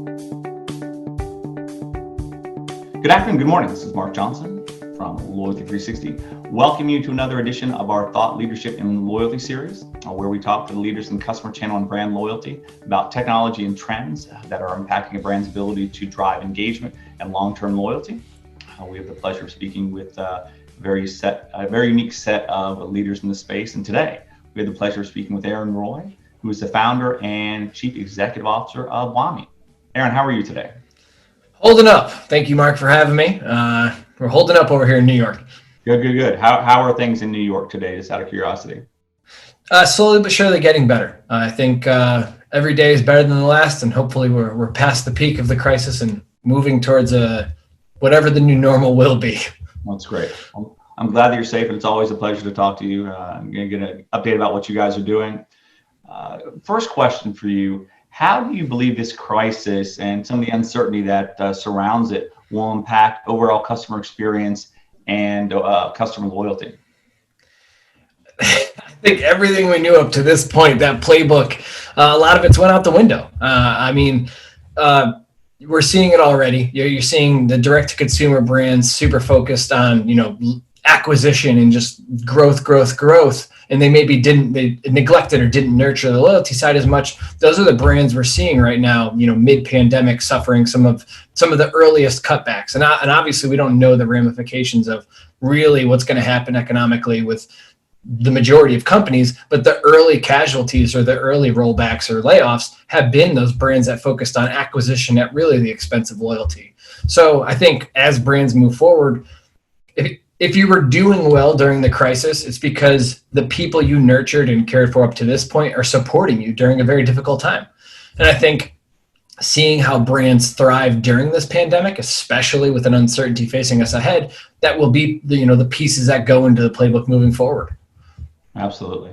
Good afternoon, good morning. This is Mark Johnson from Loyalty360. Welcome you to another edition of our Thought Leadership and Loyalty series, where we talk to the leaders in customer channel and brand loyalty about technology and trends that are impacting a brand's ability to drive engagement and long-term loyalty. We have the pleasure of speaking with a very unique set of leaders in the space. And today, we have the pleasure of speaking with Aaron Roy, who is the founder and chief executive officer of Wami. Aaron, how are you today? Holding up. Thank you, Mark, for having me. We're holding up over here in New York. Good. How are things in New York today, just out of curiosity? Slowly but surely getting better. I think every day is better than the last, and hopefully we're past the peak of the crisis and moving towards whatever the new normal will be. That's great. I'm glad that you're safe, and it's always a pleasure to talk to you. I'm going to get an update about what you guys are doing. First question for you. How do you believe this crisis and some of the uncertainty that surrounds it will impact overall customer experience and customer loyalty? I think everything we knew up to this point, that playbook, a lot of it's went out the window. We're seeing it already. You're seeing the direct-to-consumer brands super focused on, acquisition and just growth. And they neglected or didn't nurture the loyalty side as much. Those are the brands we're seeing right now, mid-pandemic, suffering some of the earliest cutbacks. And obviously we don't know the ramifications of really what's going to happen economically with the majority of companies, but the early casualties or the early rollbacks or layoffs have been those brands that focused on acquisition at really the expense of loyalty. So I think as brands move forward, if you were doing well during the crisis, it's because the people you nurtured and cared for up to this point are supporting you during a very difficult time. And I think seeing how brands thrive during this pandemic, especially with an uncertainty facing us ahead, that will be the pieces that go into the playbook moving forward. Absolutely.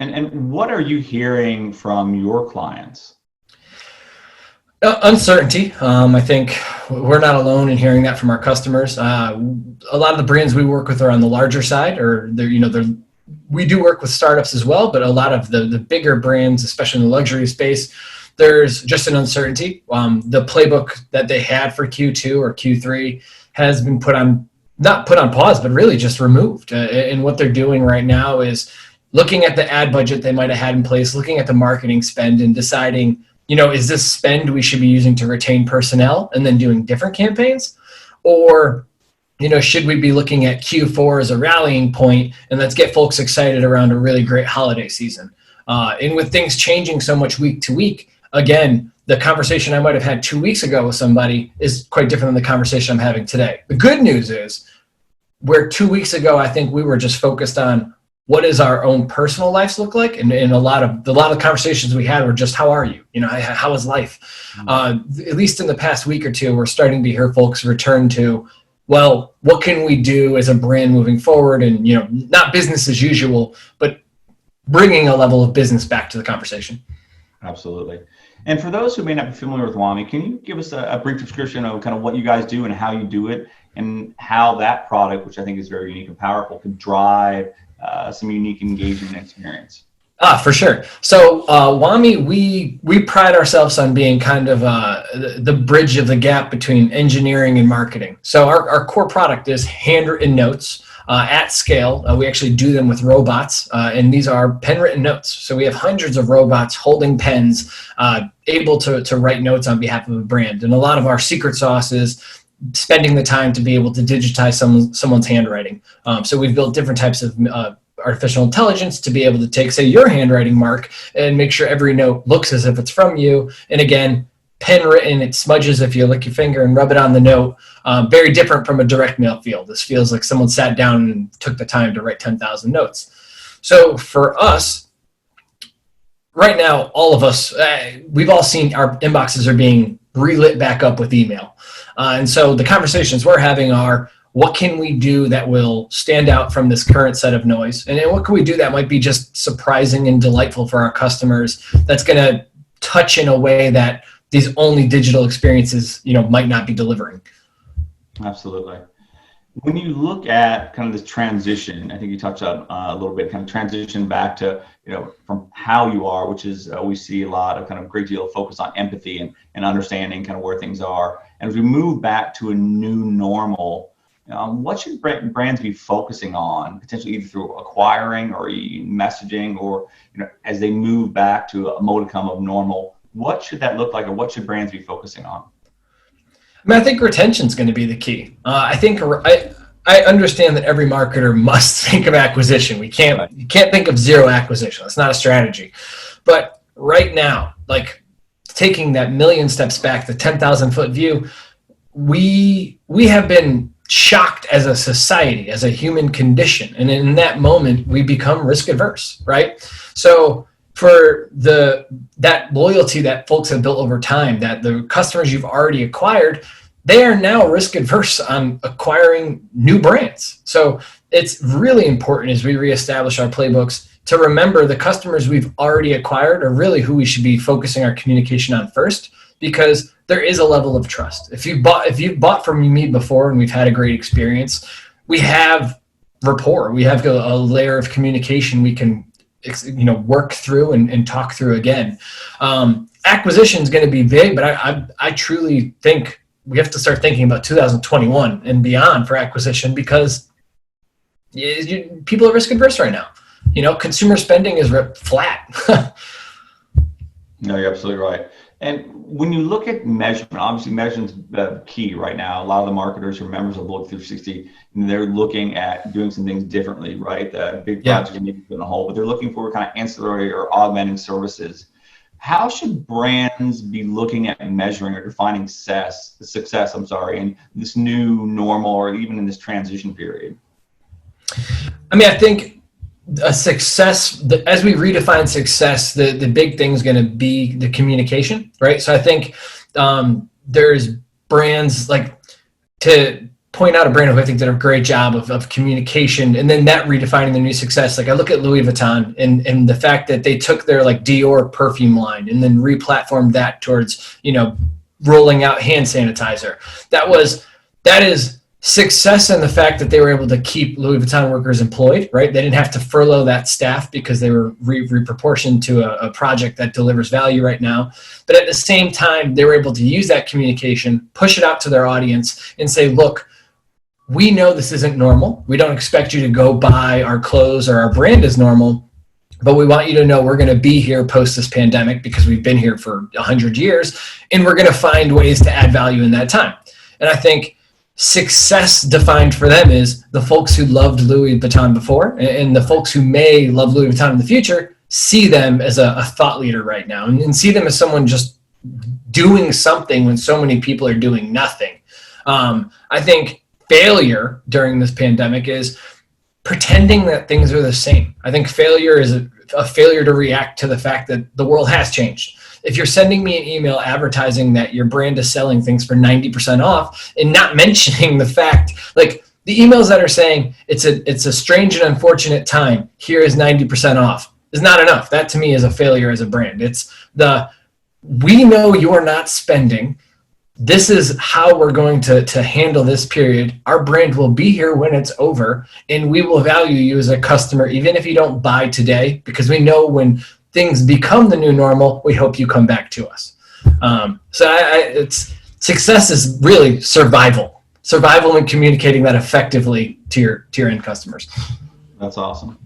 And what are you hearing from your clients? Uncertainty. I think we're not alone in hearing that from our customers. A lot of the brands we work with are on the larger side, or we do work with startups as well, but a lot of the bigger brands, especially in the luxury space, there's just an uncertainty. The playbook that they had for Q2 or Q3 has been not put on pause, but really just removed. And what they're doing right now is looking at the ad budget they might have had in place, looking at the marketing spend and deciding, is this spend we should be using to retain personnel and then doing different campaigns? Or, should we be looking at Q4 as a rallying point and let's get folks excited around a really great holiday season? And with things changing so much week to week, again, the conversation I might have had 2 weeks ago with somebody is quite different than the conversation I'm having today. The good news is, where 2 weeks ago, I think we were just focused on what does our own personal lives look like? And a lot of conversations we had were just, how are you? How is life? At least in the past week or two, we're starting to hear folks return to, well, what can we do as a brand moving forward? And, not business as usual, but bringing a level of business back to the conversation. Absolutely. And for those who may not be familiar with Wami, can you give us a brief description of kind of what you guys do and how you do it, and how that product, which I think is very unique and powerful, can drive some unique engagement and experience? For sure. So Wami, we pride ourselves on being kind of the bridge of the gap between engineering and marketing. So our core product is handwritten notes at scale. We actually do them with robots, and these are pen-written notes. So we have hundreds of robots holding pens, able to write notes on behalf of a brand. And a lot of our secret sauce is spending the time to be able to digitize someone's handwriting. So we've built different types of artificial intelligence to be able to take, say, your handwriting, Mark, and make sure every note looks as if it's from you. And again, pen written, it smudges if you lick your finger and rub it on the note. Very different from a direct mail field. This feels like someone sat down and took the time to write 10,000 notes. So for us, right now, all of us, we've all seen our inboxes are being relit back up with email. And so the conversations we're having are, what can we do that will stand out from this current set of noise? And then what can we do that might be just surprising and delightful for our customers, that's going to touch in a way that these only digital experiences, might not be delivering? Absolutely. When you look at kind of this transition, I think you touched on a little bit, kind of transition back to, from how you are, which is we see a lot of kind of great deal of focus on empathy and understanding kind of where things are. And as we move back to a new normal, what should brands be focusing on, potentially either through acquiring or messaging, or as they move back to a modicum of normal? What should that look like, or what should brands be focusing on? I mean, I think retention is going to be the key. I understand that every marketer must think of acquisition. You can't think of zero acquisition. That's not a strategy. But right now, like taking that million steps back, the 10,000-foot view, we have been shocked as a society, as a human condition, and in that moment, we become risk adverse, right? So for that loyalty that folks have built over time, that the customers you've already acquired, they are now risk adverse on acquiring new brands. So it's really important as we reestablish our playbooks to remember the customers we've already acquired are really who we should be focusing our communication on first, because there is a level of trust. If you've bought from me before and we've had a great experience, we have rapport. We have a layer of communication we can work through and talk through again. Acquisition is going to be big, but I truly think we have to start thinking about 2021 and beyond for acquisition, because people are risk adverse right now. Consumer spending is flat. No, you're absolutely right. And when you look at measurement, obviously measurement's key right now. A lot of the marketers are members of Loyalty360, and they're looking at doing some things differently, right? The big projects are maybe put on hold, but they're looking for kind of ancillary or augmenting services. How should brands be looking at measuring or defining success, in this new normal, or even in this transition period? I mean, I think a success, as we redefine success, the big thing is going to be the communication, right? So I think there's brands, like, to point out a brand who I think did a great job of communication, and then that redefining the new success. Like, I look at Louis Vuitton and the fact that they took their like Dior perfume line and then replatformed that towards, rolling out hand sanitizer. That is success in the fact that they were able to keep Louis Vuitton workers employed, right? They didn't have to furlough that staff because they were reproportioned to a project that delivers value right now. But at the same time, they were able to use that communication, push it out to their audience and say, look, we know this isn't normal. We don't expect you to go buy our clothes or our brand as normal, but we want you to know we're going to be here post this pandemic because we've been here for 100 years, and we're going to find ways to add value in that time. And I think success defined for them is the folks who loved Louis Vuitton before, and the folks who may love Louis Vuitton in the future see them as a thought leader right now, and see them as someone just doing something when so many people are doing nothing. I think failure during this pandemic is pretending that things are the same. I think failure is a failure to react to the fact that the world has changed. If you're sending me an email advertising that your brand is selling things for 90% off and not mentioning the fact, like the emails that are saying it's a strange and unfortunate time, here is 90% off, is not enough. That to me is a failure as a brand. It's we know you're not spending. This is how we're going to handle this period. Our brand will be here when it's over, and we will value you as a customer, even if you don't buy today, because we know when things become the new normal, we hope you come back to us. It's success is really survival and communicating that effectively to your end customers. That's awesome.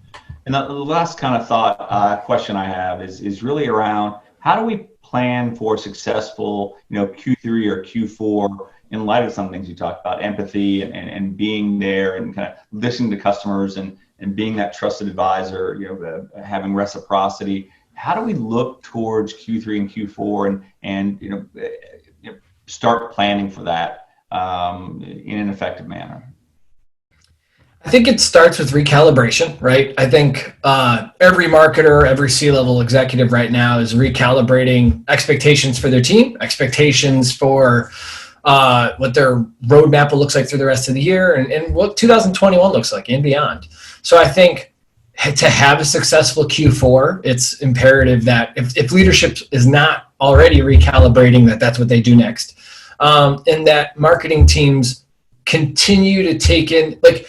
And the last kind of question I have is really around how do we plan for successful, Q3 or Q4 in light of some of the things you talked about, empathy and being there and kind of listening to customers and being that trusted advisor, having reciprocity. How do we look towards Q3 and Q4 and start planning for that in an effective manner? I think it starts with recalibration, right? I think every marketer, every C-level executive right now is recalibrating expectations for their team, expectations for what their roadmap will look like through the rest of the year, and what 2021 looks like and beyond. So I think to have a successful Q4, it's imperative that if leadership is not already recalibrating, that's what they do next, and that marketing teams continue to take in, like,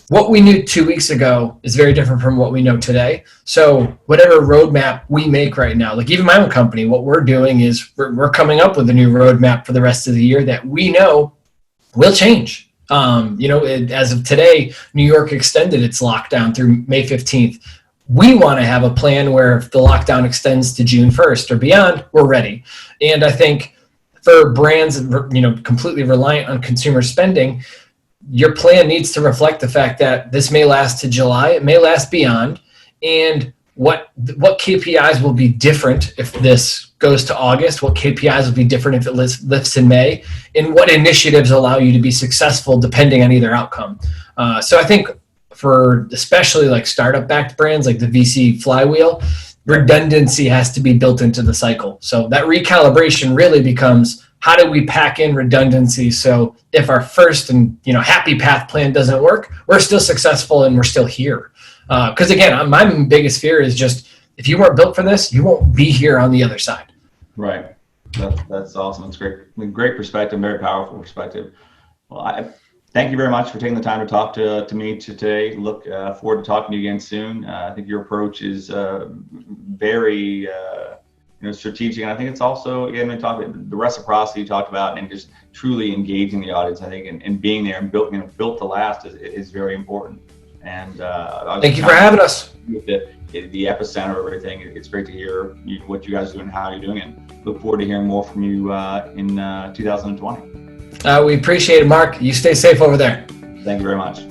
what we knew 2 weeks ago is very different from what we know today. So whatever roadmap we make right now, like even my own company, what we're doing is we're coming up with a new roadmap for the rest of the year that we know will change. As of today, New York extended its lockdown through May 15th. We want to have a plan where if the lockdown extends to June 1st or beyond, we're ready. And I think for brands, completely reliant on consumer spending, your plan needs to reflect the fact that this may last to July, it may last beyond, and what KPIs will be different if this goes to August, what KPIs will be different if it lifts in May, and what initiatives allow you to be successful depending on either outcome. So I think for especially like startup-backed brands like the VC flywheel, redundancy has to be built into the cycle. So that recalibration really becomes, how do we pack in redundancy so if our first and happy path plan doesn't work, we're still successful and we're still here? Because again, my biggest fear is just, if you weren't built for this, you won't be here on the other side. Right. That's awesome. It's great perspective, very powerful perspective. Well, I thank you very much for taking the time to talk to me today. Look forward to talking to you again soon. I think your approach is very strategic, and I think it's also, again, we talked about the reciprocity you talked about, and just truly engaging the audience. I think and being there and built to last is very important. And thank you for having us. With the epicenter of everything, it's great to hear what you guys are doing, how you're doing, and look forward to hearing more from you in 2020. We appreciate it, Mark. You stay safe over there. Thank you very much.